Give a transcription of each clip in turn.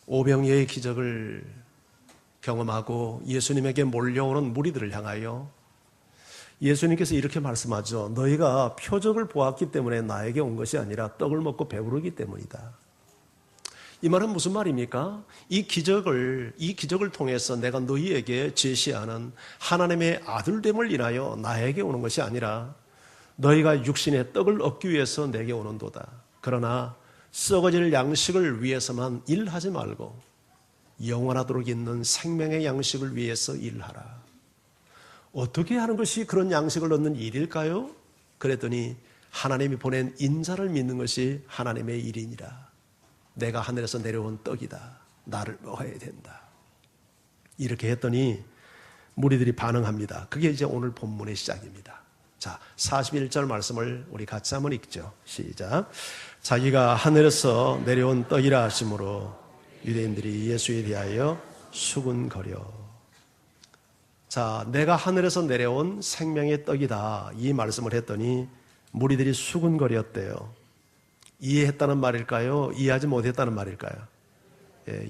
오병이어의 기적을 경험하고 예수님에게 몰려오는 무리들을 향하여 예수님께서 이렇게 말씀하죠. 너희가 표적을 보았기 때문에 나에게 온 것이 아니라 떡을 먹고 배부르기 때문이다. 이 말은 무슨 말입니까? 이 기적을 통해서 내가 너희에게 제시하는 하나님의 아들됨을 인하여 나에게 오는 것이 아니라 너희가 육신의 떡을 얻기 위해서 내게 오는도다. 그러나 썩어질 양식을 위해서만 일하지 말고 영원하도록 있는 생명의 양식을 위해서 일하라. 어떻게 하는 것이 그런 양식을 얻는 일일까요? 그랬더니 하나님이 보낸 인자를 믿는 것이 하나님의 일이니라. 내가 하늘에서 내려온 떡이다. 나를 먹어야 된다. 이렇게 했더니 무리들이 반응합니다. 그게 이제 오늘 본문의 시작입니다. 자, 41절 말씀을 우리 같이 한번 읽죠. 시작. 자기가 하늘에서 내려온 떡이라 하심으로 유대인들이 예수에 대하여 수군거려. 자, 내가 하늘에서 내려온 생명의 떡이다. 이 말씀을 했더니 무리들이 수군거렸대요. 이해했다는 말일까요? 이해하지 못했다는 말일까요?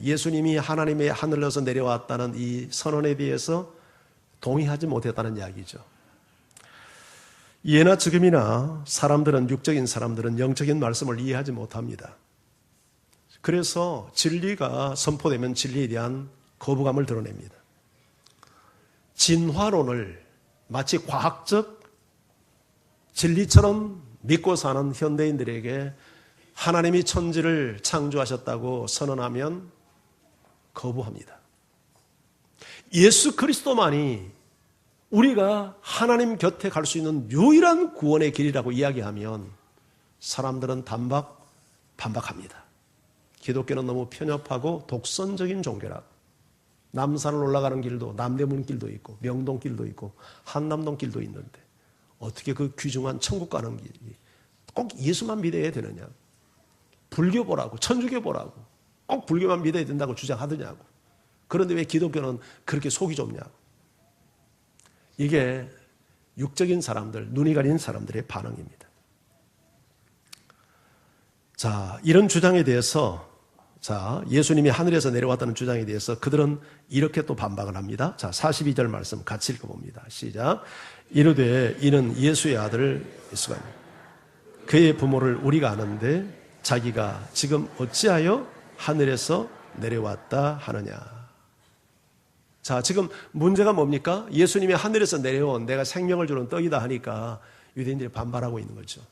예수님이 하나님의 하늘에서 내려왔다는 이 선언에 대해서 동의하지 못했다는 이야기죠. 예나 지금이나 사람들은, 육적인 사람들은 영적인 말씀을 이해하지 못합니다. 그래서 진리가 선포되면 진리에 대한 거부감을 드러냅니다. 진화론을 마치 과학적 진리처럼 믿고 사는 현대인들에게 하나님이 천지를 창조하셨다고 선언하면 거부합니다. 예수 그리스도만이 우리가 하나님 곁에 갈 수 있는 유일한 구원의 길이라고 이야기하면 사람들은 반박합니다. 기독교는 너무 편협하고 독선적인 종교라고. 남산을 올라가는 길도 남대문 길도 있고 명동 길도 있고 한남동 길도 있는데 어떻게 그 귀중한 천국 가는 길이 꼭 예수만 믿어야 되느냐. 불교 보라고, 천주교 보라고, 꼭 불교만 믿어야 된다고 주장하더냐고. 그런데 왜 기독교는 그렇게 속이 좁냐고. 이게 육적인 사람들, 눈이 가린 사람들의 반응입니다. 자, 이런 주장에 대해서, 자, 예수님이 하늘에서 내려왔다는 주장에 대해서 그들은 이렇게 또 반박을 합니다. 자, 42절 말씀 같이 읽어봅니다. 시작. 이르되 이는 예수의 아들 예수가 그의 부모를 우리가 아는데 자기가 지금 어찌하여 하늘에서 내려왔다 하느냐. 자, 지금 문제가 뭡니까? 예수님이 하늘에서 내려온 내가 생명을 주는 떡이다 하니까 유대인들이 반발하고 있는 거죠.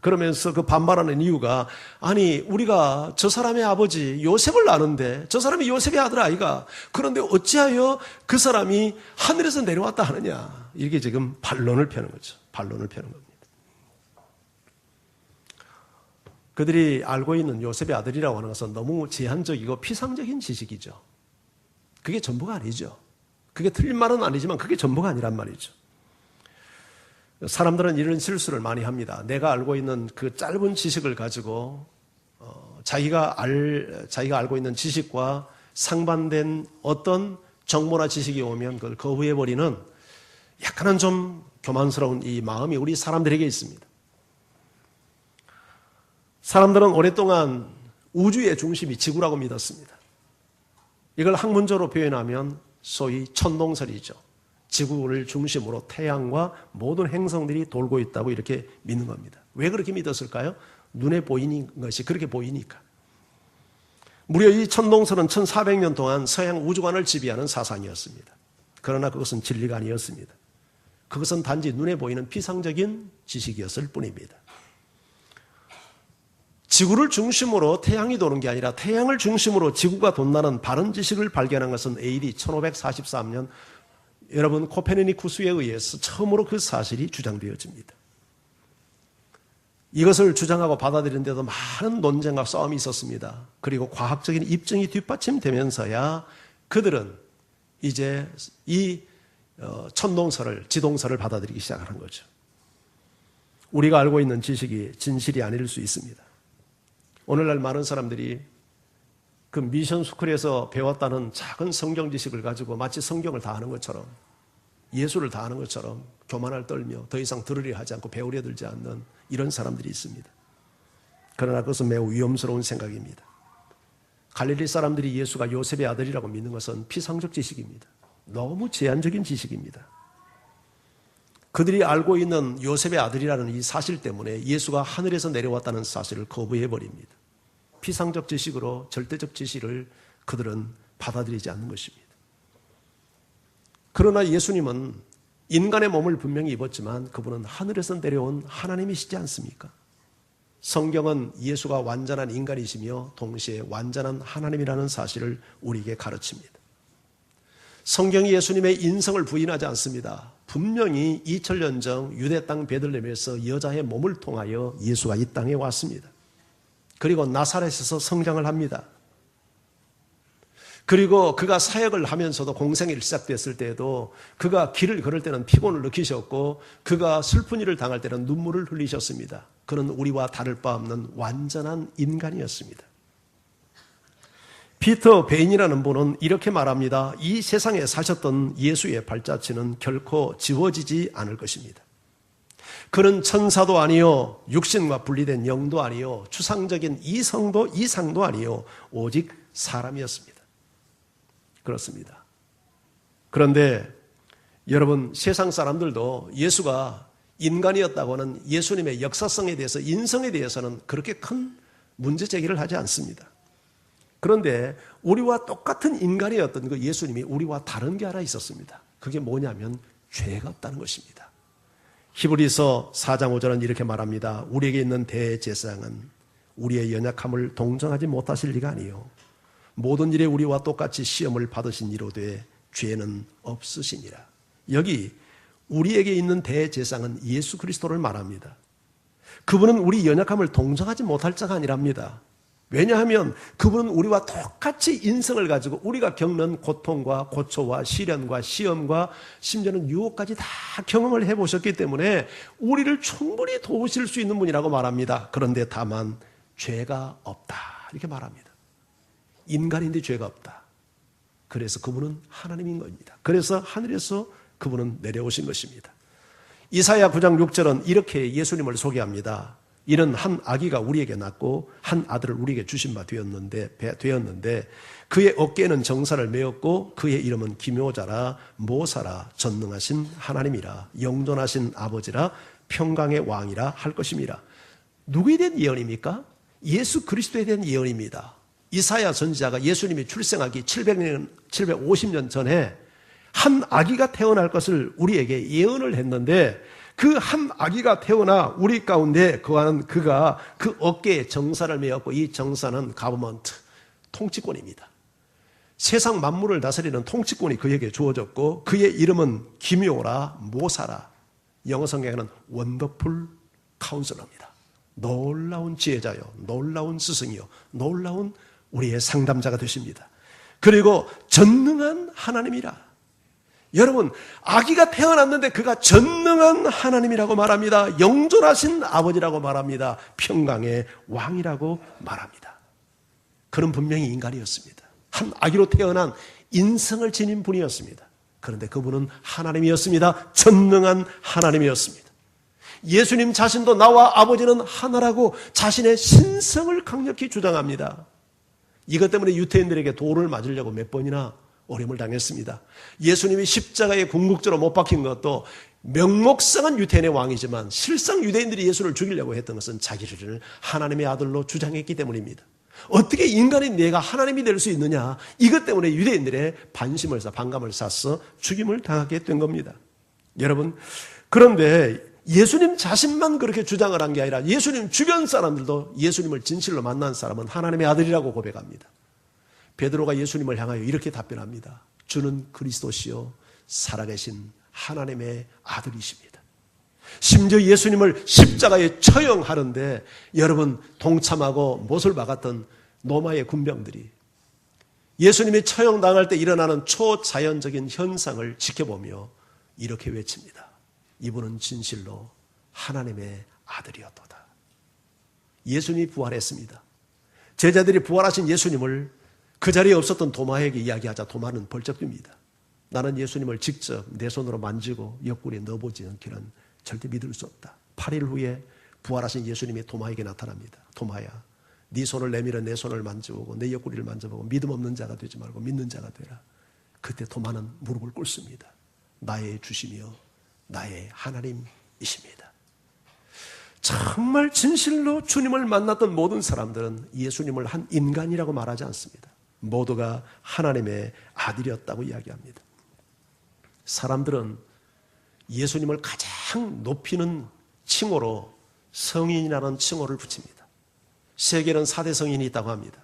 그러면서 그 반발하는 이유가 아니 우리가 저 사람의 아버지 요셉을 아는데 저 사람이 요셉의 아들 아이가 그런데 어찌하여 그 사람이 하늘에서 내려왔다 하느냐. 이렇게 지금 반론을 펴는 거죠. 반론을 펴는 겁니다. 그들이 알고 있는 요셉의 아들이라고 하는 것은 너무 제한적이고 피상적인 지식이죠. 그게 전부가 아니죠. 그게 틀린 말은 아니지만 그게 전부가 아니란 말이죠. 사람들은 이런 실수를 많이 합니다. 내가 알고 있는 그 짧은 지식을 가지고 자기가 알고 있는 지식과 상반된 어떤 정보나 지식이 오면 그걸 거부해버리는 약간은 좀 교만스러운 이 마음이 우리 사람들에게 있습니다. 사람들은 오랫동안 우주의 중심이 지구라고 믿었습니다. 이걸 학문적으로 표현하면 소위 천동설이죠. 지구를 중심으로 태양과 모든 행성들이 돌고 있다고 이렇게 믿는 겁니다. 왜 그렇게 믿었을까요? 눈에 보이는 것이 그렇게 보이니까. 무려 이 천동설은 1400년 동안 서양 우주관을 지배하는 사상이었습니다. 그러나 그것은 진리가 아니었습니다. 그것은 단지 눈에 보이는 피상적인 지식이었을 뿐입니다. 지구를 중심으로 태양이 도는 게 아니라 태양을 중심으로 지구가 돈다는 바른 지식을 발견한 것은 AD 1543년 여러분 코페르니쿠스에 의해서 처음으로 그 사실이 주장되어집니다. 이것을 주장하고 받아들이는데도 많은 논쟁과 싸움이 있었습니다. 그리고 과학적인 입증이 뒷받침되면서야 그들은 이제 이 천동설을, 지동설을 받아들이기 시작하는 거죠. 우리가 알고 있는 지식이 진실이 아닐 수 있습니다. 오늘날 많은 사람들이 그 미션 스쿨에서 배웠다는 작은 성경 지식을 가지고 마치 성경을 다 아는 것처럼 예수를 다 아는 것처럼 교만을 떨며 더 이상 들으려 하지 않고 배우려 들지 않는 이런 사람들이 있습니다. 그러나 그것은 매우 위험스러운 생각입니다. 갈릴리 사람들이 예수가 요셉의 아들이라고 믿는 것은 피상적 지식입니다. 너무 제한적인 지식입니다. 그들이 알고 있는 요셉의 아들이라는 이 사실 때문에 예수가 하늘에서 내려왔다는 사실을 거부해버립니다. 피상적 지식으로 절대적 지식을 그들은 받아들이지 않는 것입니다. 그러나 예수님은 인간의 몸을 분명히 입었지만 그분은 하늘에서 내려온 하나님이시지 않습니까? 성경은 예수가 완전한 인간이시며 동시에 완전한 하나님이라는 사실을 우리에게 가르칩니다. 성경이 예수님의 인성을 부인하지 않습니다. 분명히 2000년 전 유대 땅 베들레헴에서 여자의 몸을 통하여 예수가 이 땅에 왔습니다. 그리고 나사렛에서 성장을 합니다. 그리고 그가 사역을 하면서도 공생이 시작됐을 때에도 그가 길을 걸을 때는 피곤을 느끼셨고 그가 슬픈 일을 당할 때는 눈물을 흘리셨습니다. 그는 우리와 다를 바 없는 완전한 인간이었습니다. 피터 베인이라는 분은 이렇게 말합니다. 이 세상에 사셨던 예수의 발자취는 결코 지워지지 않을 것입니다. 그는 천사도 아니요 육신과 분리된 영도 아니요 추상적인 이상도 아니요 오직 사람이었습니다. 그렇습니다. 그런데 여러분, 세상 사람들도 예수가 인간이었다고는 예수님의 역사성에 대해서, 인성에 대해서는 그렇게 큰 문제 제기를 하지 않습니다. 그런데 우리와 똑같은 인간이었던 그 예수님이 우리와 다른 게 하나 있었습니다. 그게 뭐냐면 죄가 없다는 것입니다. 히브리서 4장 5절은 이렇게 말합니다. 우리에게 있는 대제사장은 우리의 연약함을 동정하지 못하실 리가 아니요 모든 일에 우리와 똑같이 시험을 받으신 이로되 죄는 없으시니라. 여기 우리에게 있는 대제사장은 예수 그리스도를 말합니다. 그분은 우리 연약함을 동정하지 못할 자가 아니랍니다. 왜냐하면 그분은 우리와 똑같이 인성을 가지고 우리가 겪는 고통과 고초와 시련과 시험과 심지어는 유혹까지 다 경험을 해보셨기 때문에 우리를 충분히 도우실 수 있는 분이라고 말합니다. 그런데 다만 죄가 없다 이렇게 말합니다. 인간인데 죄가 없다. 그래서 그분은 하나님인 겁니다. 그래서 하늘에서 그분은 내려오신 것입니다. 이사야 9장 6절은 이렇게 예수님을 소개합니다. 이는 한 아기가 우리에게 낳고 한 아들을 우리에게 주신 바 되었는데 그의 어깨에는 정사를 메었고 그의 이름은 기묘자라 모사라 전능하신 하나님이라 영존하신 아버지라 평강의 왕이라 할 것임이라. 누구에 대한 예언입니까? 예수 그리스도에 대한 예언입니다. 이사야 선지자가 예수님이 출생하기 750년 전에 한 아기가 태어날 것을 우리에게 예언을 했는데 그 한 아기가 태어나 우리 가운데 그가 그 어깨에 정사를 메었고 이 정사는 가버먼트, 통치권입니다. 세상 만물을 다스리는 통치권이 그에게 주어졌고 그의 이름은 기묘라 모사라, 영어 성경에는 원더풀 카운슬러입니다. 놀라운 지혜자요, 놀라운 스승이요, 놀라운 우리의 상담자가 되십니다. 그리고 전능한 하나님이라. 여러분, 아기가 태어났는데 그가 전능한 하나님이라고 말합니다. 영존하신 아버지라고 말합니다. 평강의 왕이라고 말합니다. 그는 분명히 인간이었습니다. 한 아기로 태어난 인성을 지닌 분이었습니다. 그런데 그분은 하나님이었습니다. 전능한 하나님이었습니다. 예수님 자신도 나와 아버지는 하나라고 자신의 신성을 강력히 주장합니다. 이것 때문에 유대인들에게 돌을 맞으려고 몇 번이나 어려움을 당했습니다. 예수님이 십자가에 궁극적으로 못 박힌 것도 명목상은 유대인의 왕이지만 실상 유대인들이 예수를 죽이려고 했던 것은 자기를 하나님의 아들로 주장했기 때문입니다. 어떻게 인간인 내가 하나님이 될 수 있느냐, 이것 때문에 유대인들의 반감을 사서 죽임을 당하게 된 겁니다. 여러분, 그런데 예수님 자신만 그렇게 주장을 한 게 아니라 예수님 주변 사람들도 예수님을 진실로 만난 사람은 하나님의 아들이라고 고백합니다. 베드로가 예수님을 향하여 이렇게 답변합니다. 주는 그리스도시요 살아계신 하나님의 아들이십니다. 심지어 예수님을 십자가에 처형하는데 여러분, 동참하고 못을 박았던 로마의 군병들이 예수님이 처형당할 때 일어나는 초자연적인 현상을 지켜보며 이렇게 외칩니다. 이분은 진실로 하나님의 아들이었도다. 예수님이 부활했습니다. 제자들이 부활하신 예수님을 그 자리에 없었던 도마에게 이야기하자 도마는 벌쩍 듭니다. 나는 예수님을 직접 내 손으로 만지고 옆구리에 넣어보지 않기는 절대 믿을 수 없다. 8일 후에 부활하신 예수님이 도마에게 나타납니다. 도마야, 네 손을 내밀어 내 손을 만져보고 내 옆구리를 만져보고 믿음 없는 자가 되지 말고 믿는 자가 되라. 그때 도마는 무릎을 꿇습니다. 나의 주시며 나의 하나님이십니다. 정말 진실로 주님을 만났던 모든 사람들은 예수님을 한 인간이라고 말하지 않습니다. 모두가 하나님의 아들이었다고 이야기합니다. 사람들은 예수님을 가장 높이는 칭호로 성인이라는 칭호를 붙입니다. 세계는 4대 성인이 있다고 합니다.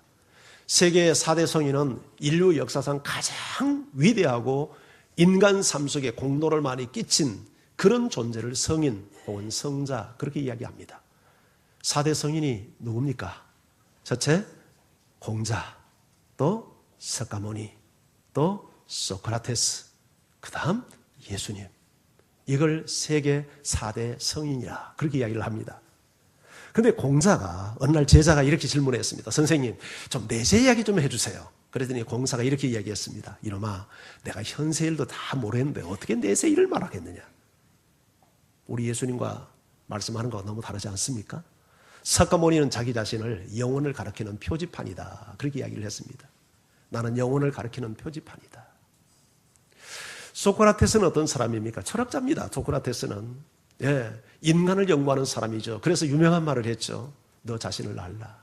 세계의 4대 성인은 인류 역사상 가장 위대하고 인간 삶 속에 공로를 많이 끼친 그런 존재를 성인 혹은 성자 그렇게 이야기합니다. 4대 성인이 누굽니까? 첫째 공자, 또 석가모니, 또 소크라테스, 그 다음 예수님. 이걸 세계 4대 성인이라 그렇게 이야기를 합니다. 그런데 공자가 어느 날 제자가 이렇게 질문했습니다. 선생님, 좀 내세 이야기 좀 해주세요. 그랬더니 공자가 이렇게 이야기했습니다. 이놈아, 내가 현세 일도 다 모르겠는데 어떻게 내세 일을 말하겠느냐. 우리 예수님과 말씀하는 거 너무 다르지 않습니까? 석가모니는 자기 자신을 영혼을 가리키는 표지판이다. 그렇게 이야기를 했습니다. 나는 영혼을 가리키는 표지판이다. 소크라테스는 어떤 사람입니까? 철학자입니다. 소크라테스는 인간을 연구하는 사람이죠. 그래서 유명한 말을 했죠. 너 자신을 알라.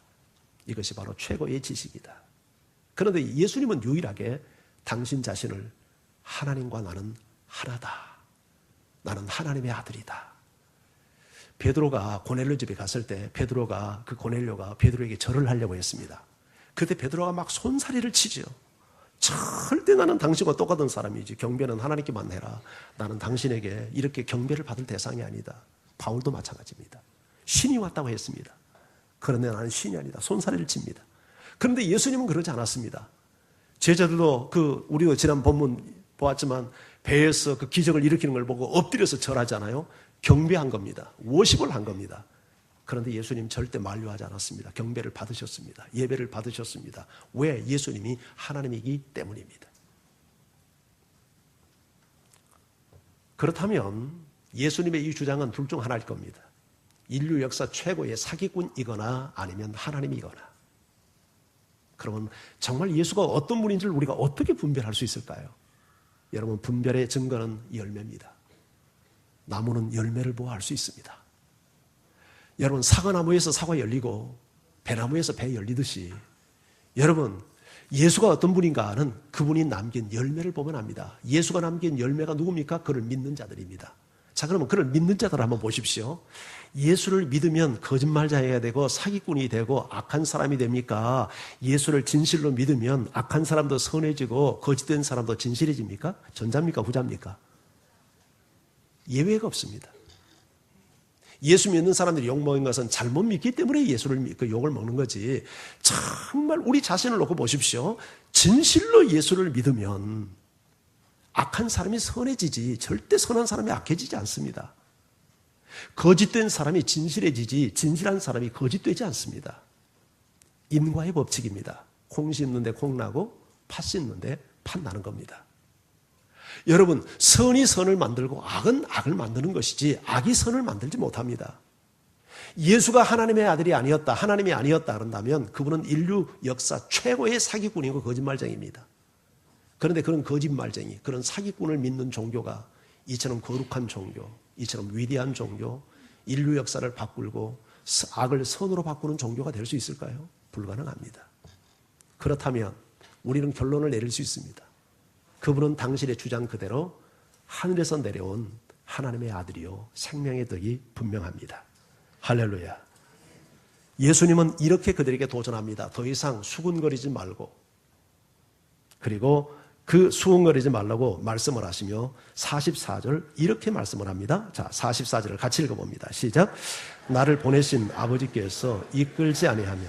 이것이 바로 최고의 지식이다. 그런데 예수님은 유일하게 당신 자신을 하나님과 나는 하나다. 나는 하나님의 아들이다. 베드로가 고넬료 집에 갔을 때 베드로가 그 고넬료가 베드로에게 절을 하려고 했습니다. 그때 베드로가 막 손사래를 치죠. 절대 나는 당신과 똑같은 사람이지. 경배는 하나님께만 해라. 나는 당신에게 이렇게 경배를 받을 대상이 아니다. 바울도 마찬가지입니다. 신이 왔다고 했습니다. 그런데 나는 신이 아니다. 손사래를 칩니다. 그런데 예수님은 그러지 않았습니다. 제자들도 우리가 지난 본문 보았지만 배에서 그 기적을 일으키는 걸 보고 엎드려서 절하잖아요. 경배한 겁니다. 워십을 한 겁니다. 그런데 예수님 절대 만류하지 않았습니다. 경배를 받으셨습니다. 예배를 받으셨습니다. 왜? 예수님이 하나님이기 때문입니다. 그렇다면 예수님의 이 주장은 둘 중 하나일 겁니다. 인류 역사 최고의 사기꾼이거나 아니면 하나님이거나. 그러면 정말 예수가 어떤 분인지를 우리가 어떻게 분별할 수 있을까요? 여러분, 분별의 증거는 열매입니다. 나무는 열매를 보아 알 수 있습니다. 여러분, 사과나무에서 사과 열리고 배나무에서 배 열리듯이 여러분, 예수가 어떤 분인가는 그분이 남긴 열매를 보면 압니다. 예수가 남긴 열매가 누굽니까? 그를 믿는 자들입니다. 자, 그러면 그를 믿는 자들 한번 보십시오. 예수를 믿으면 거짓말자가 되고 사기꾼이 되고 악한 사람이 됩니까? 예수를 진실로 믿으면 악한 사람도 선해지고 거짓된 사람도 진실해집니까? 전자입니까? 후자입니까? 예외가 없습니다. 예수 믿는 사람들이 욕먹는 것은 잘못 믿기 때문에 예수를 욕을 먹는 거지. 정말 우리 자신을 놓고 보십시오. 진실로 예수를 믿으면 악한 사람이 선해지지 절대 선한 사람이 악해지지 않습니다. 거짓된 사람이 진실해지지 진실한 사람이 거짓되지 않습니다. 인과의 법칙입니다. 콩 심는데 콩 나고 팥 심는데 팥 나는 겁니다. 여러분, 선이 선을 만들고 악은 악을 만드는 것이지 악이 선을 만들지 못합니다. 예수가 하나님의 아들이 아니었다, 하나님이 아니었다 그런다면 그분은 인류 역사 최고의 사기꾼이고 거짓말쟁이입니다. 그런데 그런 거짓말쟁이, 그런 사기꾼을 믿는 종교가 이처럼 거룩한 종교, 이처럼 위대한 종교, 인류 역사를 바꾸고 악을 선으로 바꾸는 종교가 될 수 있을까요? 불가능합니다. 그렇다면 우리는 결론을 내릴 수 있습니다. 그분은 당신의 주장 그대로 하늘에서 내려온 하나님의 아들이요 생명의 덕이 분명합니다. 할렐루야. 예수님은 이렇게 그들에게 도전합니다. 더 이상 수군거리지 말고, 그리고 그 수군거리지 말라고 말씀을 하시며 44절 이렇게 말씀을 합니다. 자, 44절을 같이 읽어봅니다. 시작. 나를 보내신 아버지께서 이끌지 아니하면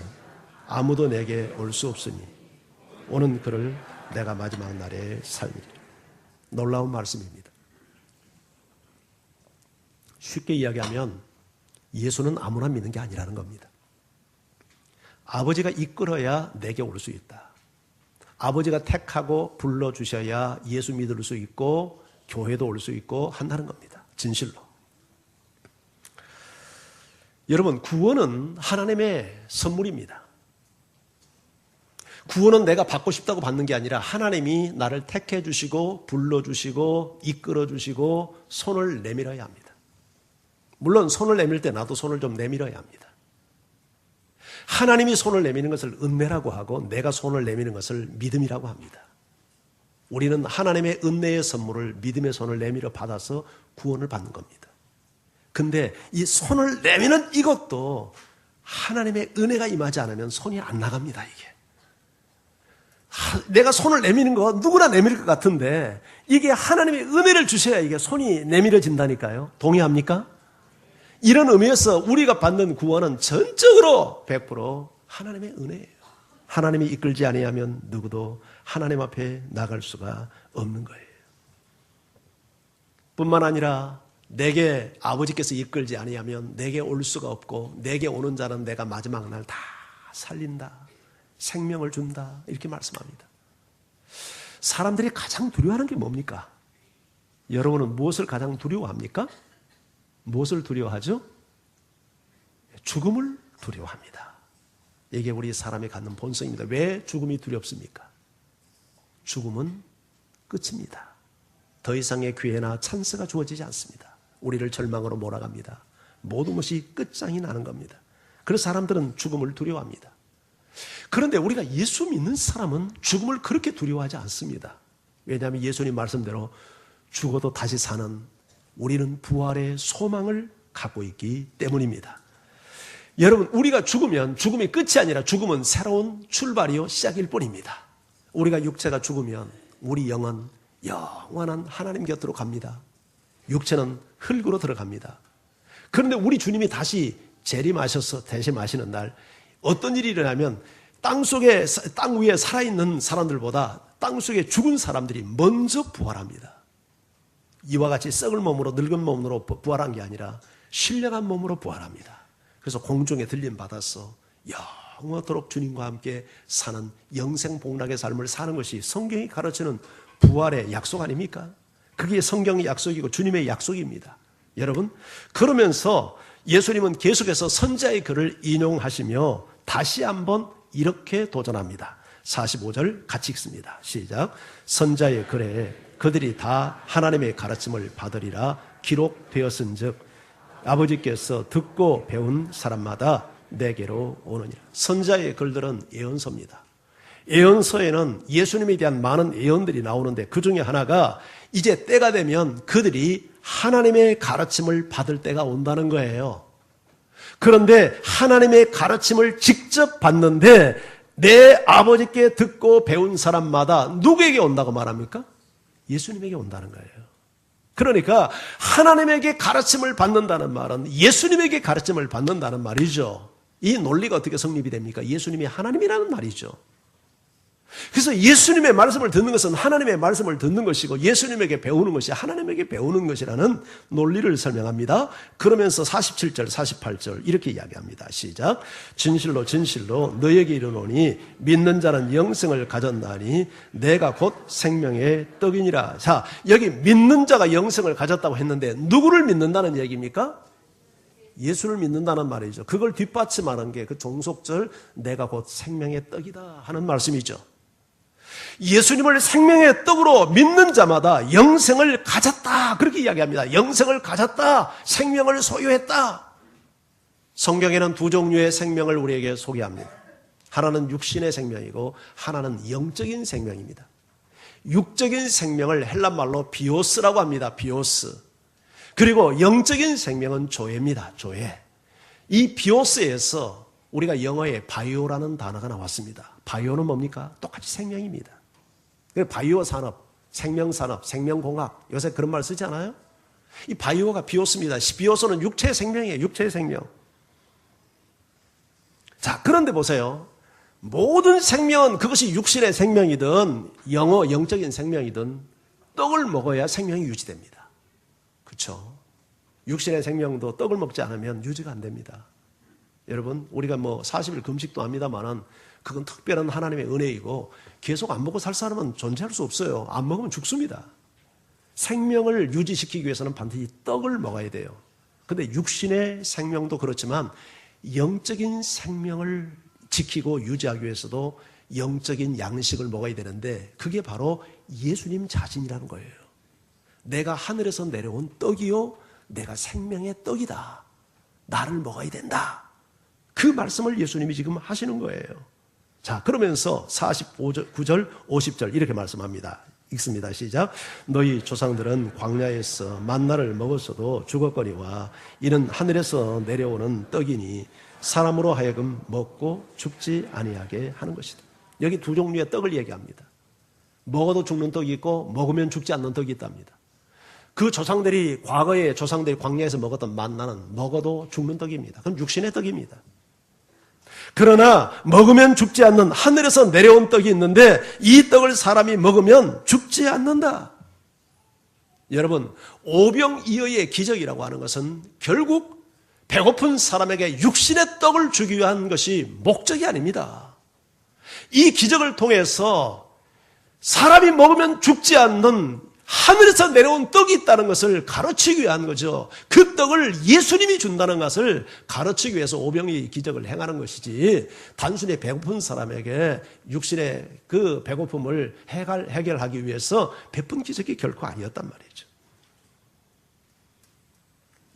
아무도 내게 올 수 없으니 오는 그를 내가 마지막 날에 살리리라. 놀라운 말씀입니다. 쉽게 이야기하면 예수는 아무나 믿는 게 아니라는 겁니다. 아버지가 이끌어야 내게 올 수 있다. 아버지가 택하고 불러주셔야 예수 믿을 수 있고 교회도 올 수 있고 한다는 겁니다. 진실로. 여러분, 구원은 하나님의 선물입니다. 구원은 내가 받고 싶다고 받는 게 아니라 하나님이 나를 택해 주시고 불러주시고 이끌어 주시고 손을 내밀어야 합니다. 물론 손을 내밀 때 나도 손을 좀 내밀어야 합니다. 하나님이 손을 내미는 것을 은혜라고 하고 내가 손을 내미는 것을 믿음이라고 합니다. 우리는 하나님의 은혜의 선물을 믿음의 손을 내밀어 받아서 구원을 받는 겁니다. 근데 이 손을 내미는 이것도 하나님의 은혜가 임하지 않으면 손이 안 나갑니다, 이게. 내가 손을 내미는 거 누구나 내밀 것 같은데 이게 하나님의 은혜를 주셔야 이게 손이 내밀어진다니까요. 동의합니까? 이런 의미에서 우리가 받는 구원은 전적으로 100% 하나님의 은혜예요. 하나님이 이끌지 아니하면 누구도 하나님 앞에 나갈 수가 없는 거예요. 뿐만 아니라 내게 아버지께서 이끌지 아니하면 내게 올 수가 없고 내게 오는 자는 내가 마지막 날 다 살린다. 생명을 준다. 이렇게 말씀합니다. 사람들이 가장 두려워하는 게 뭡니까? 여러분은 무엇을 가장 두려워합니까? 무엇을 두려워하죠? 죽음을 두려워합니다. 이게 우리 사람이 갖는 본성입니다. 왜 죽음이 두렵습니까? 죽음은 끝입니다. 더 이상의 기회나 찬스가 주어지지 않습니다. 우리를 절망으로 몰아갑니다. 모든 것이 끝장이 나는 겁니다. 그래서 사람들은 죽음을 두려워합니다. 그런데 우리가 예수 믿는 사람은 죽음을 그렇게 두려워하지 않습니다. 왜냐하면 예수님 말씀대로 죽어도 다시 사는 우리는 부활의 소망을 갖고 있기 때문입니다. 여러분, 우리가 죽으면 죽음이 끝이 아니라 죽음은 새로운 출발이요 시작일 뿐입니다. 우리가 육체가 죽으면 우리 영은 영원한 하나님 곁으로 갑니다. 육체는 흙으로 들어갑니다. 그런데 우리 주님이 다시 재림하셔서 대심하시는 날 어떤 일이 일어나면 땅 위에 살아있는 사람들보다 땅 속에 죽은 사람들이 먼저 부활합니다. 이와 같이 썩을 몸으로 늙은 몸으로 부활한 게 아니라 신령한 몸으로 부활합니다. 그래서 공중에 들림 받아서 영원토록 주님과 함께 사는 영생복락의 삶을 사는 것이 성경이 가르치는 부활의 약속 아닙니까? 그게 성경의 약속이고 주님의 약속입니다. 여러분, 그러면서 예수님은 계속해서 선지자의 글을 인용하시며 다시 한번 이렇게 도전합니다. 45절 같이 읽습니다. 시작. 선지자의 글에 그들이 다 하나님의 가르침을 받으리라 기록되었은즉 아버지께서 듣고 배운 사람마다 내게로 오느니라. 선지자의 글들은 예언서입니다. 예언서에는 예수님에 대한 많은 예언들이 나오는데 그 중에 하나가 이제 때가 되면 그들이 하나님의 가르침을 받을 때가 온다는 거예요. 그런데 하나님의 가르침을 직접 받는데 내 아버지께 듣고 배운 사람마다 누구에게 온다고 말합니까? 예수님에게 온다는 거예요. 그러니까 하나님에게 가르침을 받는다는 말은 예수님에게 가르침을 받는다는 말이죠. 이 논리가 어떻게 성립이 됩니까? 예수님이 하나님이라는 말이죠. 그래서 예수님의 말씀을 듣는 것은 하나님의 말씀을 듣는 것이고 예수님에게 배우는 것이 하나님에게 배우는 것이라는 논리를 설명합니다. 그러면서 47절, 48절 이렇게 이야기합니다. 시작. 진실로 진실로 너에게 이르노니 믿는 자는 영생을 가졌나니 내가 곧 생명의 떡이니라. 자, 여기 믿는 자가 영생을 가졌다고 했는데 누구를 믿는다는 얘기입니까? 예수를 믿는다는 말이죠. 그걸 뒷받침하는 게 그 종속절 내가 곧 생명의 떡이다 하는 말씀이죠. 예수님을 생명의 떡으로 믿는 자마다 영생을 가졌다 그렇게 이야기합니다. 영생을 가졌다, 생명을 소유했다. 성경에는 두 종류의 생명을 우리에게 소개합니다. 하나는 육신의 생명이고 하나는 영적인 생명입니다. 육적인 생명을 헬란말로 비오스라고 합니다. 비오스. 그리고 영적인 생명은 조회입니다. 조회. 이 비오스에서 우리가 영어에 바이오라는 단어가 나왔습니다. 바이오는 뭡니까? 똑같이 생명입니다. 바이오 산업, 생명산업, 생명공학 요새 그런 말 쓰지 않아요? 이 바이오가 비오스입니다. 비오스는 육체의 생명이에요. 육체의 생명. 자, 그런데 보세요. 모든 생명은 그것이 육신의 생명이든 영적인 생명이든 떡을 먹어야 생명이 유지됩니다. 그렇죠? 육신의 생명도 떡을 먹지 않으면 유지가 안 됩니다. 여러분, 우리가 40일 금식도 합니다만은 그건 특별한 하나님의 은혜이고 계속 안 먹고 살 사람은 존재할 수 없어요. 안 먹으면 죽습니다. 생명을 유지시키기 위해서는 반드시 떡을 먹어야 돼요. 그런데 육신의 생명도 그렇지만 영적인 생명을 지키고 유지하기 위해서도 영적인 양식을 먹어야 되는데 그게 바로 예수님 자신이라는 거예요. 내가 하늘에서 내려온 떡이요 내가 생명의 떡이다. 나를 먹어야 된다. 그 말씀을 예수님이 지금 하시는 거예요. 자, 그러면서 49절 50절 이렇게 말씀합니다. 읽습니다. 시작. 너희 조상들은 광야에서 만나를 먹었어도 죽었거니와 이는 하늘에서 내려오는 떡이니 사람으로 하여금 먹고 죽지 아니하게 하는 것이다. 여기 두 종류의 떡을 얘기합니다. 먹어도 죽는 떡이 있고 먹으면 죽지 않는 떡이 있답니다. 그 조상들이 과거에 조상들이 광야에서 먹었던 만나는 먹어도 죽는 떡입니다. 그건 육신의 떡입니다. 그러나 먹으면 죽지 않는 하늘에서 내려온 떡이 있는데 이 떡을 사람이 먹으면 죽지 않는다. 여러분, 오병이어의 기적이라고 하는 것은 결국 배고픈 사람에게 육신의 떡을 주기 위한 것이 목적이 아닙니다. 이 기적을 통해서 사람이 먹으면 죽지 않는 하늘에서 내려온 떡이 있다는 것을 가르치기 위한 거죠. 그 떡을 예수님이 준다는 것을 가르치기 위해서 오병이의 기적을 행하는 것이지 단순히 배고픈 사람에게 육신의 그 배고픔을 해결하기 위해서 베푼 기적이 결코 아니었단 말이죠.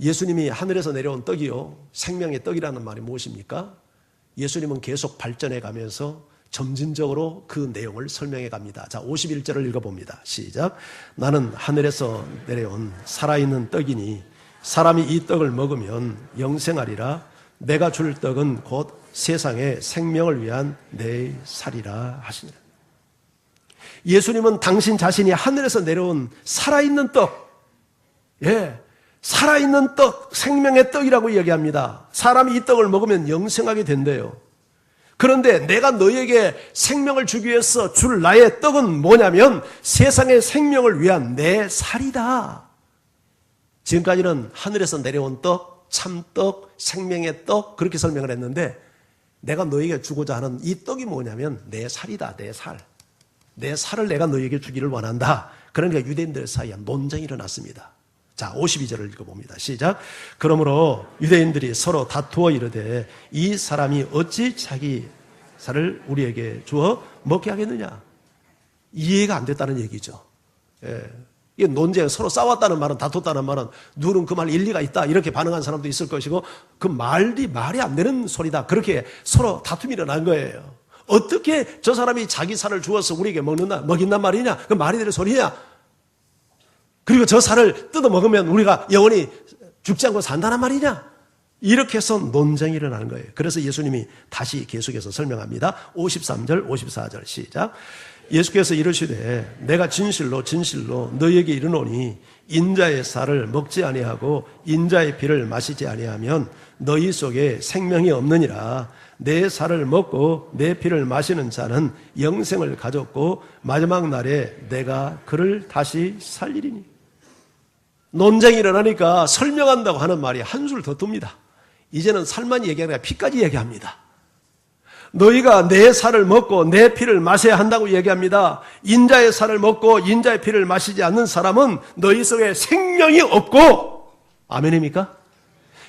예수님이 하늘에서 내려온 떡이요 생명의 떡이라는 말이 무엇입니까? 예수님은 계속 발전해 가면서 점진적으로 그 내용을 설명해 갑니다. 자, 51절을 읽어봅니다. 시작. 나는 하늘에서 내려온 살아있는 떡이니 사람이 이 떡을 먹으면 영생하리라. 내가 줄 떡은 곧 세상의 생명을 위한 내 살이라 하시니라. 예수님은 당신 자신이 하늘에서 내려온 살아있는 떡, 살아있는 떡, 생명의 떡이라고 얘기합니다. 사람이 이 떡을 먹으면 영생하게 된대요. 그런데 내가 너에게 생명을 주기 위해서 줄 나의 떡은 뭐냐면 세상의 생명을 위한 내 살이다. 지금까지는 하늘에서 내려온 떡, 참떡, 생명의 떡 그렇게 설명을 했는데 내가 너에게 주고자 하는 이 떡이 뭐냐면 내 살이다. 내 살. 내 살을 내가 너에게 주기를 원한다. 그러니까 유대인들 사이에 논쟁이 일어났습니다. 자, 52절을 읽어봅니다. 시작. 그러므로 유대인들이 서로 다투어 이르되 이 사람이 어찌 자기 살을 우리에게 주어 먹게 하겠느냐. 이해가 안 됐다는 얘기죠. 이게 논쟁, 서로 싸웠다는 말은, 다퉜다는 말은 누구는 그 말 일리가 있다 이렇게 반응한 사람도 있을 것이고 그 말이 안 되는 소리다 그렇게 서로 다툼이 일어난 거예요. 어떻게 저 사람이 자기 살을 주어서 우리에게 먹인단 말이냐. 그 말이 되는 소리냐. 그리고 저 살을 뜯어 먹으면 우리가 영원히 죽지 않고 산다는 말이냐? 이렇게 해서 논쟁이 일어나는 거예요. 그래서 예수님이 다시 계속해서 설명합니다. 53절, 54절 시작. 예수께서 이르시되 내가 진실로 진실로 너희에게 이르노니 인자의 살을 먹지 아니하고 인자의 피를 마시지 아니하면 너희 속에 생명이 없느니라. 내 살을 먹고 내 피를 마시는 자는 영생을 가졌고 마지막 날에 내가 그를 다시 살리리니. 논쟁이 일어나니까 설명한다고 하는 말이 한술 더 둡니다. 이제는 살만 얘기하니까 피까지 얘기합니다. 너희가 내 살을 먹고 내 피를 마셔야 한다고 얘기합니다. 인자의 살을 먹고 인자의 피를 마시지 않는 사람은 너희 속에 생명이 없고, 아멘입니까?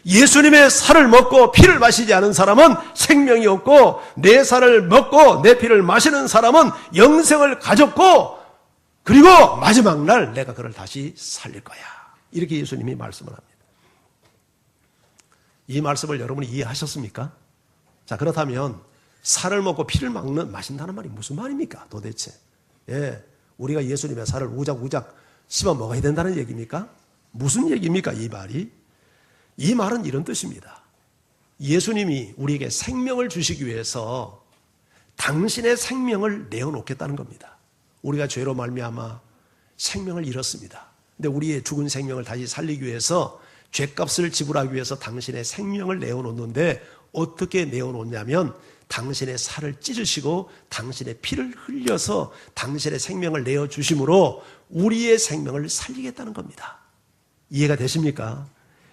예수님의 살을 먹고 피를 마시지 않은 사람은 생명이 없고, 내 살을 먹고 내 피를 마시는 사람은 영생을 가졌고, 그리고 마지막 날 내가 그를 다시 살릴 거야. 이렇게 예수님이 말씀을 합니다. 이 말씀을 여러분이 이해하셨습니까? 자, 그렇다면 살을 먹고 피를 마신다는 말이 무슨 말입니까? 도대체. 우리가 예수님의 살을 우작우작 씹어 먹어야 된다는 얘기입니까? 무슨 얘기입니까? 이 말이? 이 말은 이런 뜻입니다. 예수님이 우리에게 생명을 주시기 위해서 당신의 생명을 내어놓겠다는 겁니다. 우리가 죄로 말미암아 생명을 잃었습니다. 근데 우리의 죽은 생명을 다시 살리기 위해서 죄값을 지불하기 위해서 당신의 생명을 내어놓는데 어떻게 내어놓냐면 당신의 살을 찢으시고 당신의 피를 흘려서 당신의 생명을 내어주심으로 우리의 생명을 살리겠다는 겁니다. 이해가 되십니까?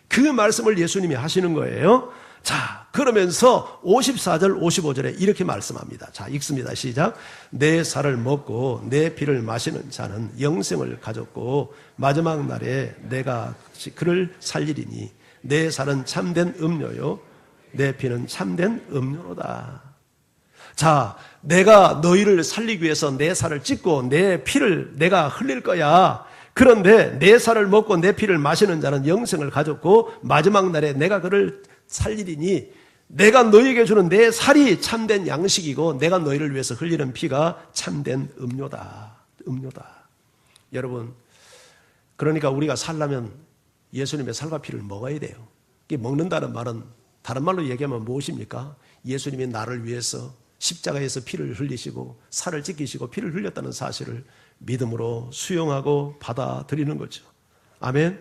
그 말씀을 예수님이 하시는 거예요. 자, 그러면서 54절, 55절에 이렇게 말씀합니다. 자, 읽습니다. 시작. 내 살을 먹고 내 피를 마시는 자는 영생을 가졌고 마지막 날에 내가 그를 살리리니 내 살은 참된 음료요 내 피는 참된 음료로다. 자, 내가 너희를 살리기 위해서 내 살을 찢고 내 피를 내가 흘릴 거야. 그런데 내 살을 먹고 내 피를 마시는 자는 영생을 가졌고 마지막 날에 내가 그를 살리리니 내가 너희에게 주는 내 살이 참된 양식이고 내가 너희를 위해서 흘리는 피가 참된 음료다. 여러분, 그러니까 우리가 살려면 예수님의 살과 피를 먹어야 돼요. 이게 먹는다는 말은 다른 말로 얘기하면 무엇입니까? 예수님이 나를 위해서 십자가에서 피를 흘리시고 살을 찢기시고 피를 흘렸다는 사실을 믿음으로 수용하고 받아들이는 거죠. 아멘.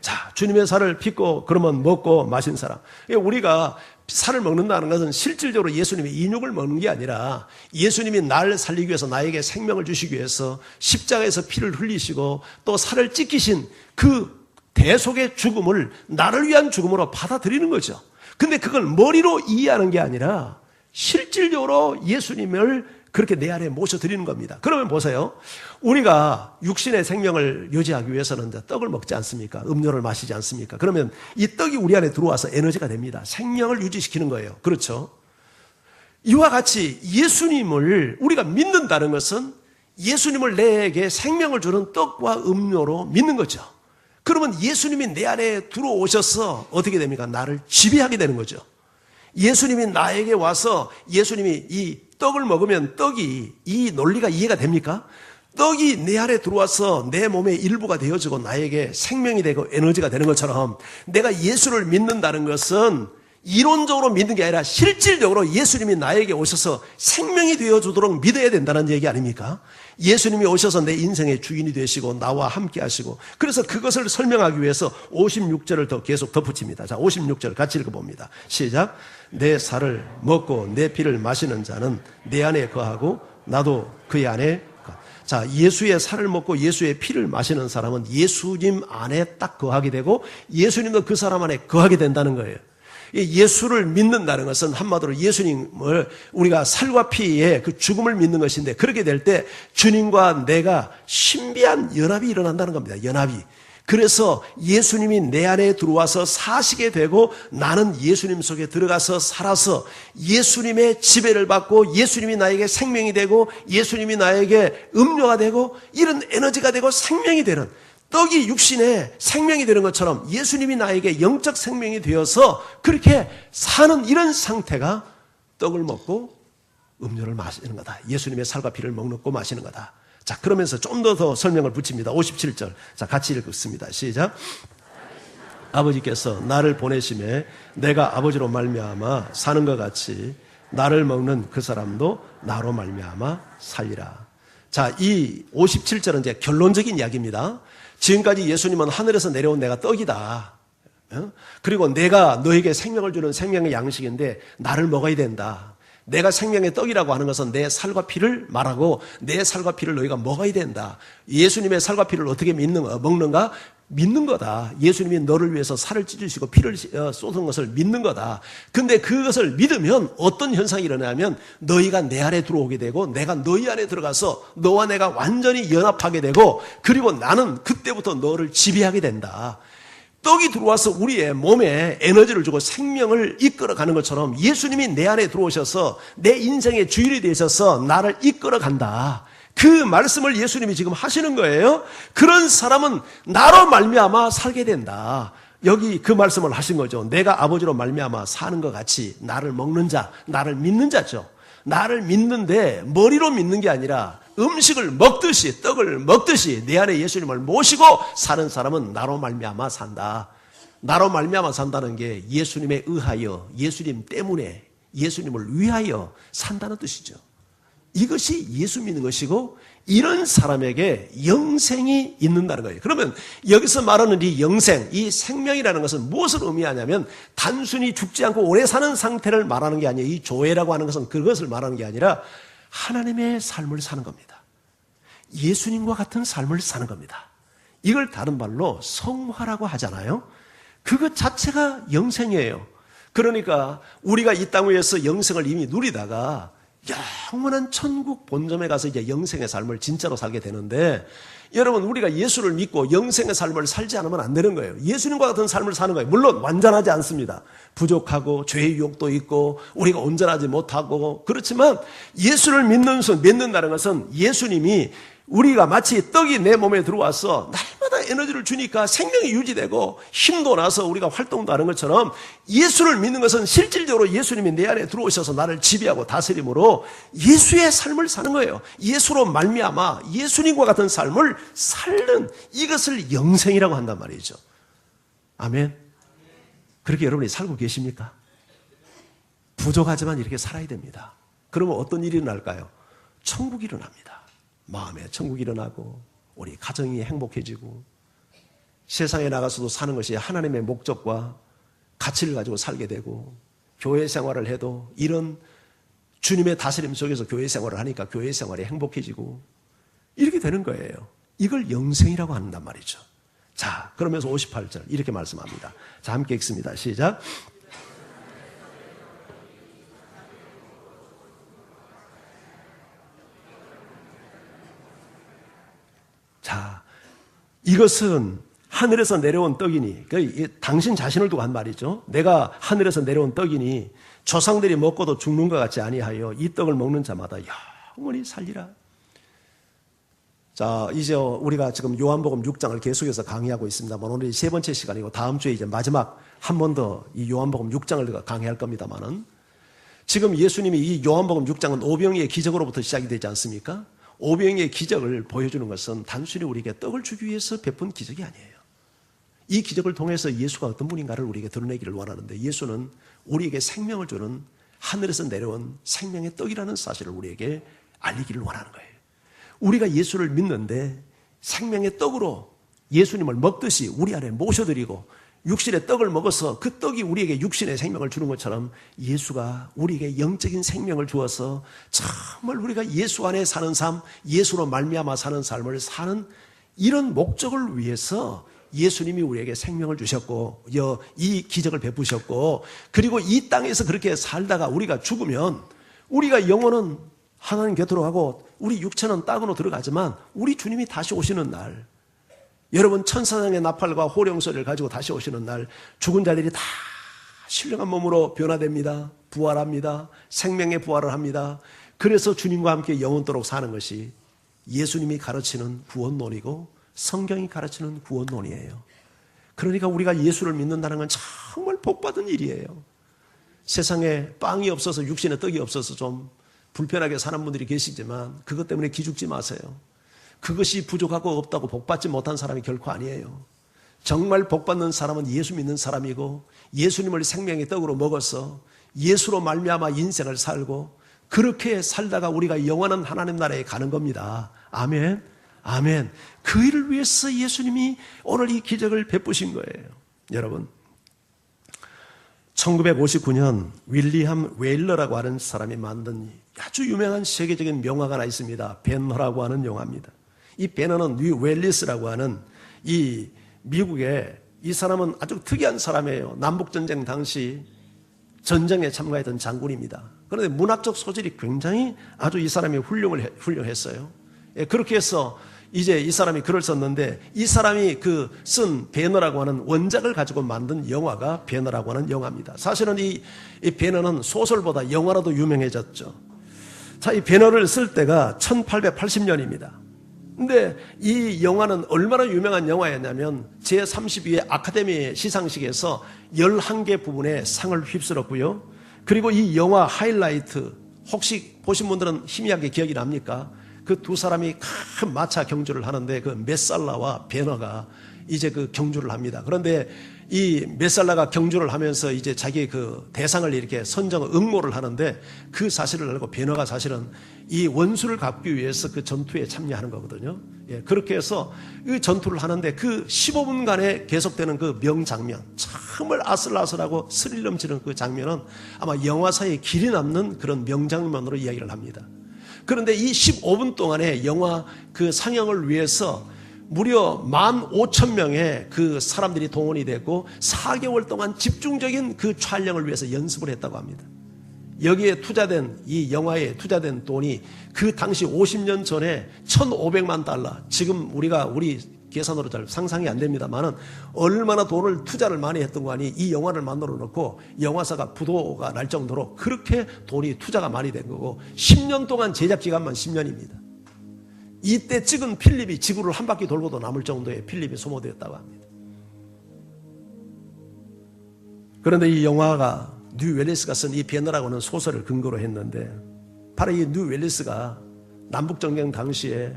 자, 주님의 살을 빚고 그러면 먹고 마신 사람. 우리가 살을 먹는다는 것은 실질적으로 예수님의 인육을 먹는 게 아니라 예수님이 나를 살리기 위해서 나에게 생명을 주시기 위해서 십자가에서 피를 흘리시고 또 살을 찢기신 그 대속의 죽음을 나를 위한 죽음으로 받아들이는 거죠. 근데 그걸 머리로 이해하는 게 아니라 실질적으로 예수님을 그렇게 내 안에 모셔드리는 겁니다. 그러면 보세요. 우리가 육신의 생명을 유지하기 위해서는 떡을 먹지 않습니까? 음료를 마시지 않습니까? 그러면 이 떡이 우리 안에 들어와서 에너지가 됩니다. 생명을 유지시키는 거예요. 그렇죠? 이와 같이 예수님을 우리가 믿는다는 것은 예수님을 내게 생명을 주는 떡과 음료로 믿는 거죠. 그러면 예수님이 내 안에 들어오셔서 어떻게 됩니까? 나를 지배하게 되는 거죠. 예수님이 나에게 와서 예수님이 이 떡을 먹으면 떡이 이 논리가 이해가 됩니까? 떡이 내 안에 들어와서 내 몸의 일부가 되어지고 나에게 생명이 되고 에너지가 되는 것처럼 내가 예수를 믿는다는 것은 이론적으로 믿는 게 아니라 실질적으로 예수님이 나에게 오셔서 생명이 되어주도록 믿어야 된다는 얘기 아닙니까? 예수님이 오셔서 내 인생의 주인이 되시고 나와 함께 하시고 그래서 그것을 설명하기 위해서 56절을 더 계속 덧붙입니다. 자, 56절 같이 읽어봅니다. 시작. 내 살을 먹고 내 피를 마시는 자는 내 안에 거하고 나도 그의 안에 거하고. 자, 예수의 살을 먹고 예수의 피를 마시는 사람은 예수님 안에 딱 거하게 되고 예수님도 그 사람 안에 거하게 된다는 거예요. 예수를 믿는다는 것은 한마디로 예수님을 우리가 살과 피의 그 죽음을 믿는 것인데 그렇게 될 때 주님과 내가 신비한 연합이 일어난다는 겁니다. 연합이. 그래서 예수님이 내 안에 들어와서 사시게 되고 나는 예수님 속에 들어가서 살아서 예수님의 지배를 받고 예수님이 나에게 생명이 되고 예수님이 나에게 음료가 되고 이런 에너지가 되고 생명이 되는 떡이 육신에 생명이 되는 것처럼 예수님이 나에게 영적 생명이 되어서 그렇게 사는 이런 상태가 떡을 먹고 음료를 마시는 거다. 예수님의 살과 피를 먹고 마시는 거다. 자, 그러면서 좀 더 설명을 붙입니다. 57절. 자, 같이 읽습니다. 시작. 아버지께서 나를 보내심에 내가 아버지로 말미암아 사는 것 같이 나를 먹는 그 사람도 나로 말미암아 살리라. 자, 이 57절은 이제 결론적인 이야기입니다. 지금까지 예수님은 하늘에서 내려온 내가 떡이다. 그리고 내가 너에게 생명을 주는 생명의 양식인데 나를 먹어야 된다. 내가 생명의 떡이라고 하는 것은 내 살과 피를 말하고 내 살과 피를 너희가 먹어야 된다. 예수님의 살과 피를 어떻게 먹는가? 믿는 거다. 예수님이 너를 위해서 살을 찢으시고 피를 쏟은 것을 믿는 거다. 근데 그것을 믿으면 어떤 현상이 일어나면 너희가 내 안에 들어오게 되고 내가 너희 안에 들어가서 너와 내가 완전히 연합하게 되고 그리고 나는 그때부터 너를 지배하게 된다. 떡이 들어와서 우리의 몸에 에너지를 주고 생명을 이끌어가는 것처럼 예수님이 내 안에 들어오셔서 내 인생의 주인이 되셔서 나를 이끌어간다. 그 말씀을 예수님이 지금 하시는 거예요. 그런 사람은 나로 말미암아 살게 된다. 여기 그 말씀을 하신 거죠. 내가 아버지로 말미암아 사는 것 같이 나를 먹는 자, 나를 믿는 자죠. 나를 믿는데 머리로 믿는 게 아니라 음식을 먹듯이 떡을 먹듯이 내 안에 예수님을 모시고 사는 사람은 나로 말미암아 산다. 나로 말미암아 산다는 게 예수님에 의하여 예수님 때문에 예수님을 위하여 산다는 뜻이죠. 이것이 예수 믿는 것이고 이런 사람에게 영생이 있는다는 거예요. 그러면 여기서 말하는 이 영생, 이 생명이라는 것은 무엇을 의미하냐면 단순히 죽지 않고 오래 사는 상태를 말하는 게 아니에요. 이 조회라고 하는 것은 그것을 말하는 게 아니라 하나님의 삶을 사는 겁니다. 예수님과 같은 삶을 사는 겁니다. 이걸 다른 말로 성화라고 하잖아요. 그것 자체가 영생이에요. 그러니까 우리가 이 땅 위에서 영생을 이미 누리다가 영원한 천국 본점에 가서 이제 영생의 삶을 진짜로 살게 되는데, 여러분, 우리가 예수를 믿고 영생의 삶을 살지 않으면 안 되는 거예요. 예수님과 같은 삶을 사는 거예요. 물론 완전하지 않습니다. 부족하고 죄의 유혹도 있고 우리가 온전하지 못하고, 그렇지만 예수를 믿는다는 것은 예수님이 우리가 마치 떡이 내 몸에 들어와서 날마다 에너지를 주니까 생명이 유지되고 힘도 나서 우리가 활동도 하는 것처럼, 예수를 믿는 것은 실질적으로 예수님이 내 안에 들어오셔서 나를 지배하고 다스림으로 예수의 삶을 사는 거예요. 예수로 말미암아 예수님과 같은 삶을 살는, 이것을 영생이라고 한단 말이죠. 아멘. 그렇게 여러분이 살고 계십니까? 부족하지만 이렇게 살아야 됩니다. 그러면 어떤 일이 일어날까요? 천국이 일어납니다. 마음에 천국이 일어나고 우리 가정이 행복해지고 세상에 나가서도 사는 것이 하나님의 목적과 가치를 가지고 살게 되고, 교회 생활을 해도 이런 주님의 다스림 속에서 교회 생활을 하니까 교회 생활이 행복해지고 이렇게 되는 거예요. 이걸 영생이라고 한단 말이죠. 자, 그러면서 58절 이렇게 말씀합니다. 자, 함께 읽습니다. 시작. 자, 이것은 하늘에서 내려온 떡이니, 당신 자신을 두고 한 말이죠. 내가 하늘에서 내려온 떡이니 조상들이 먹고도 죽는 것 같지 아니하여 이 떡을 먹는 자마다 영원히 살리라. 자, 이제 우리가 지금 요한복음 6장을 계속해서 강의하고 있습니다만, 오늘이 세 번째 시간이고 다음 주에 이제 마지막 한 번 더 이 요한복음 6장을 강의할 겁니다만은, 지금 예수님이 이 요한복음 6장은 오병이의 기적으로부터 시작이 되지 않습니까? 오병이의 기적을 보여주는 것은 단순히 우리에게 떡을 주기 위해서 베푼 기적이 아니에요. 이 기적을 통해서 예수가 어떤 분인가를 우리에게 드러내기를 원하는데, 예수는 우리에게 생명을 주는 하늘에서 내려온 생명의 떡이라는 사실을 우리에게 알리기를 원하는 거예요. 우리가 예수를 믿는데 생명의 떡으로 예수님을 먹듯이 우리 안에 모셔드리고 육신의 떡을 먹어서 그 떡이 우리에게 육신의 생명을 주는 것처럼, 예수가 우리에게 영적인 생명을 주어서 정말 우리가 예수 안에 사는 삶, 예수로 말미암아 사는 삶을 사는 이런 목적을 위해서 예수님이 우리에게 생명을 주셨고 이 기적을 베푸셨고, 그리고 이 땅에서 그렇게 살다가 우리가 죽으면 우리가 영혼은 하나님 곁으로 가고 우리 육체는 땅으로 들어가지만, 우리 주님이 다시 오시는 날, 여러분 천사장의 나팔과 호령 소리를 가지고 다시 오시는 날, 죽은 자들이 다 신령한 몸으로 변화됩니다. 부활합니다. 생명의 부활을 합니다. 그래서 주님과 함께 영원토록 사는 것이 예수님이 가르치는 구원론이고 성경이 가르치는 구원론이에요. 그러니까 우리가 예수를 믿는다는 건 정말 복받은 일이에요. 세상에 빵이 없어서, 육신에 떡이 없어서 좀 불편하게 사는 분들이 계시지만 그것 때문에 기죽지 마세요. 그것이 부족하고 없다고 복받지 못한 사람이 결코 아니에요. 정말 복받는 사람은 예수 믿는 사람이고, 예수님을 생명의 떡으로 먹어서 예수로 말미암아 인생을 살고, 그렇게 살다가 우리가 영원한 하나님 나라에 가는 겁니다. 아멘. 아멘. 그 일을 위해서 예수님이 오늘 이 기적을 베푸신 거예요. 여러분, 1959년 윌리엄 웨일러라고 하는 사람이 만든 아주 유명한 세계적인 명화가 하나 있습니다. 배너라고 하는 영화입니다. 이 배너는 뉴 웰리스라고 하는 이 미국의, 이 사람은 아주 특이한 사람이에요. 남북전쟁 당시 전쟁에 참가했던 장군입니다. 그런데 문학적 소질이 굉장히 아주 이 사람이 훌륭했어요. 그렇게 해서 이제 이 사람이 글을 썼는데, 이 사람이 그 쓴 배너라고 하는 원작을 가지고 만든 영화가 배너라고 하는 영화입니다. 사실은 이 배너는 소설보다 영화로도 유명해졌죠. 자, 이 배너를 쓸 때가 1880년입니다. 근데 이 영화는 얼마나 유명한 영화였냐면 제32회 아카데미 시상식에서 11개 부분에 상을 휩쓸었고요. 그리고 이 영화 하이라이트, 혹시 보신 분들은 희미하게 기억이 납니까? 그 두 사람이 큰 마차 경주를 하는데, 그 메살라와 베너가 이제 그 경주를 합니다. 그런데 이 메살라가 경주를 하면서 이제 자기 그 대상을 이렇게 응모를 하는데, 그 사실을 알고 베너가 사실은 이 원수를 갚기 위해서 그 전투에 참여하는 거거든요. 그렇게 해서 이 전투를 하는데 그 15분간에 계속되는 그 명장면, 정말 아슬아슬하고 스릴 넘치는 그 장면은 아마 영화사에 길이 남는 그런 명장면으로 이야기를 합니다. 그런데 이 15분 동안에 영화 그 상영을 위해서 무려 15,000명의 그 사람들이 동원이 됐고 4개월 동안 집중적인 그 촬영을 위해서 연습을 했다고 합니다. 여기에 투자된 이 영화에 투자된 돈이 그 당시 50년 전에 1,500만 달러, 지금 우리 계산으로 잘 상상이 안 됩니다만은 얼마나 돈을 투자를 많이 했던 거 아니. 이 영화를 만들어 놓고 영화사가 부도가 날 정도로 그렇게 돈이 투자가 많이 된 거고 10년 동안 제작 기간만 10년입니다. 이때 찍은 필립이 지구를 한 바퀴 돌고도 남을 정도의 필립이 소모되었다고 합니다. 그런데 이 영화가 뉴 웰리스가 쓴 이 베너라고는 소설을 근거로 했는데 바로 이 뉴 웰리스가 남북전쟁 당시에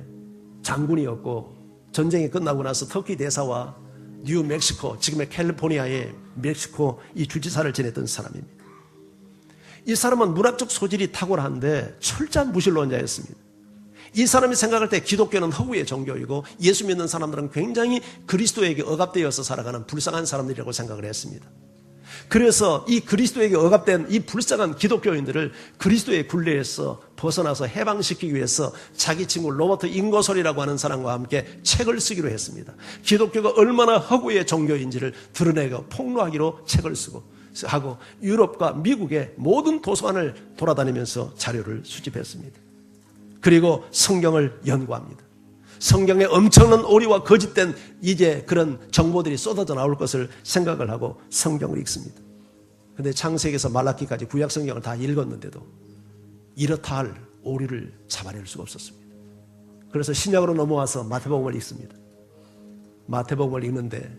장군이었고 전쟁이 끝나고 나서 터키 대사와 뉴멕시코, 지금의 캘리포니아의 멕시코 이 주지사를 지냈던 사람입니다. 이 사람은 문학적 소질이 탁월한데 철저한 무신론자였습니다. 이 사람이 생각할 때 기독교는 허구의 종교이고 예수 믿는 사람들은 굉장히 그리스도에게 억압되어서 살아가는 불쌍한 사람들이라고 생각을 했습니다. 그래서 이 그리스도에게 억압된 이 불쌍한 기독교인들을 그리스도의 굴레에서 벗어나서 해방시키기 위해서 자기 친구 로버트 잉거솔이라고 하는 사람과 함께 책을 쓰기로 했습니다. 기독교가 얼마나 허구의 종교인지를 드러내고 폭로하기로 책을 쓰고 하고 유럽과 미국의 모든 도서관을 돌아다니면서 자료를 수집했습니다. 그리고 성경을 연구합니다. 성경에 엄청난 오류와 거짓된 이제 그런 정보들이 쏟아져 나올 것을 생각을 하고 성경을 읽습니다. 그런데 창세기에서 말라기까지 구약 성경을 다 읽었는데도 이렇다 할 오류를 잡아낼 수가 없었습니다. 그래서 신약으로 넘어와서 마태복음을 읽습니다. 마태복음을 읽는데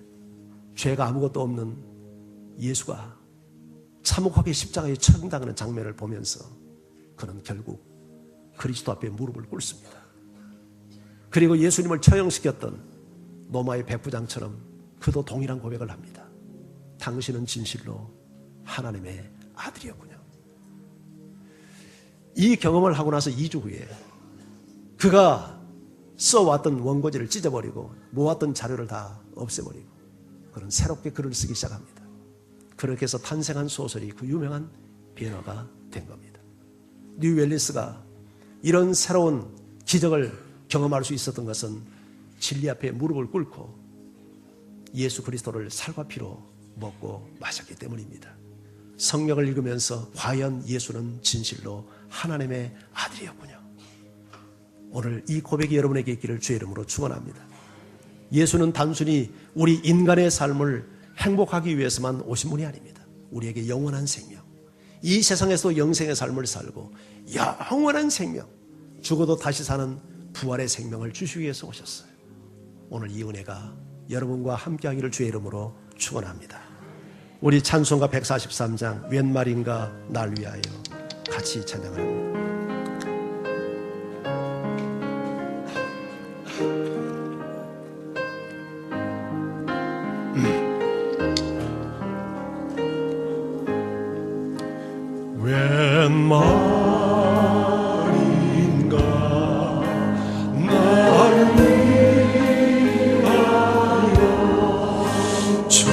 죄가 아무것도 없는 예수가 참혹하게 십자가에 처형당하는 장면을 보면서 그는 결국 그리스도 앞에 무릎을 꿇습니다. 그리고 예수님을 처형시켰던 로마의 백부장처럼 그도 동일한 고백을 합니다. 당신은 진실로 하나님의 아들이었군요. 이 경험을 하고 나서 2주 후에 그가 써왔던 원고지를 찢어버리고 모았던 자료를 다 없애버리고 그는 새롭게 글을 쓰기 시작합니다. 그렇게 해서 탄생한 소설이 그 유명한 변화가 된 겁니다. 뉴 웰리스가 이런 새로운 기적을 경험할 수 있었던 것은 진리 앞에 무릎을 꿇고 예수 그리스도를 살과 피로 먹고 마셨기 때문입니다. 성경을 읽으면서 과연 예수는 진실로 하나님의 아들이었군요. 오늘 이 고백이 여러분에게 있기를 주의 이름으로 축원합니다. 예수는 단순히 우리 인간의 삶을 행복하기 위해서만 오신 분이 아닙니다. 우리에게 영원한 생명, 이 세상에서도 영생의 삶을 살고 영원한 생명, 죽어도 다시 사는 부활의 생명을 주시기 위해서 오셨어요. 오늘 이 은혜가 여러분과 함께하기를 주의 이름으로 축원합니다. 우리 찬송가 143장 웬 말인가 날 위하여 같이 찬양을 합니다. 웬 말인가 날 위하여 주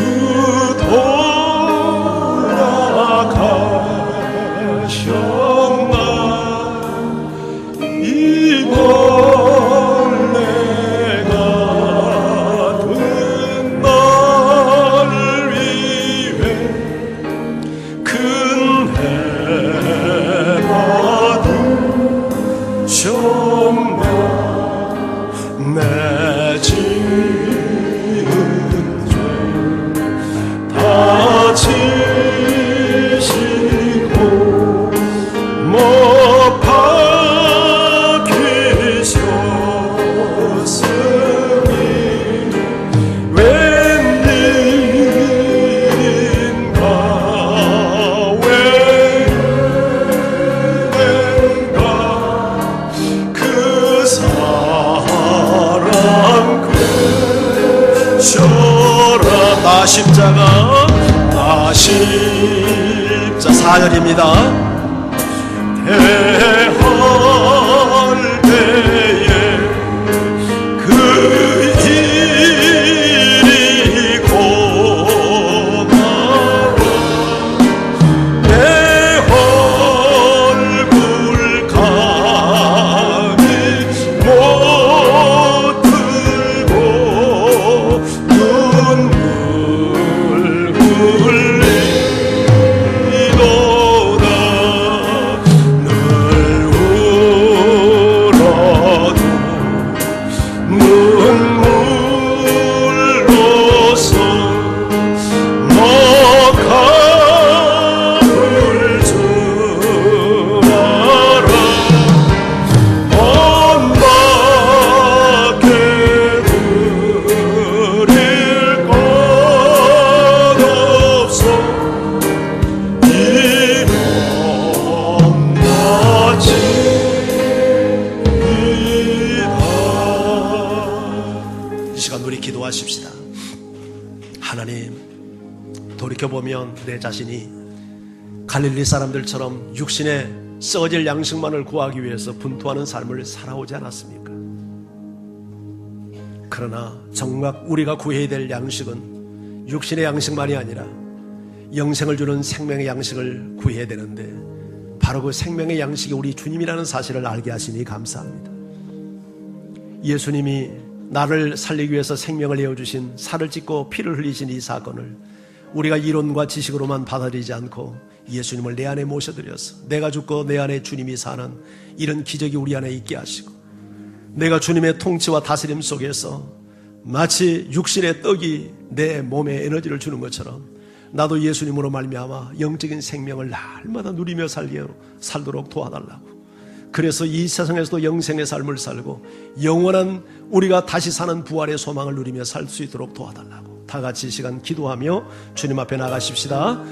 돌아가셨나 이걸 내가 든 날 위해 큰 해받은 정말 내 지은 죄 다 지시고 못 박히셨으니 웬일인가 웬일인가 그 사랑 그쳐라 나 십자가 나 십자 4절입니다. 대할 때에 그 일이 고마워 내 얼굴 감히 못 들고 눈물 흘리도다 기도하십시다. 하나님, 돌이켜보면 내 자신이 갈릴리 사람들처럼 육신의 썩어질 양식만을 구하기 위해서 분투하는 삶을 살아오지 않았습니까? 그러나 정작 우리가 구해야 될 양식은 육신의 양식만이 아니라 영생을 주는 생명의 양식을 구해야 되는데, 바로 그 생명의 양식이 우리 주님이라는 사실을 알게 하시니 감사합니다. 예수님이 나를 살리기 위해서 생명을 내어주신, 살을 찢고 피를 흘리신 이 사건을 우리가 이론과 지식으로만 받아들이지 않고 예수님을 내 안에 모셔드려서 내가 죽고 내 안에 주님이 사는 이런 기적이 우리 안에 있게 하시고, 내가 주님의 통치와 다스림 속에서 마치 육신의 떡이 내 몸에 에너지를 주는 것처럼 나도 예수님으로 말미암아 영적인 생명을 날마다 누리며 살도록 도와달라고. 그래서 이 세상에서도 영생의 삶을 살고 영원한 우리가 다시 사는 부활의 소망을 누리며 살 수 있도록 도와달라고. 다 같이 이 시간 기도하며 주님 앞에 나가십시다.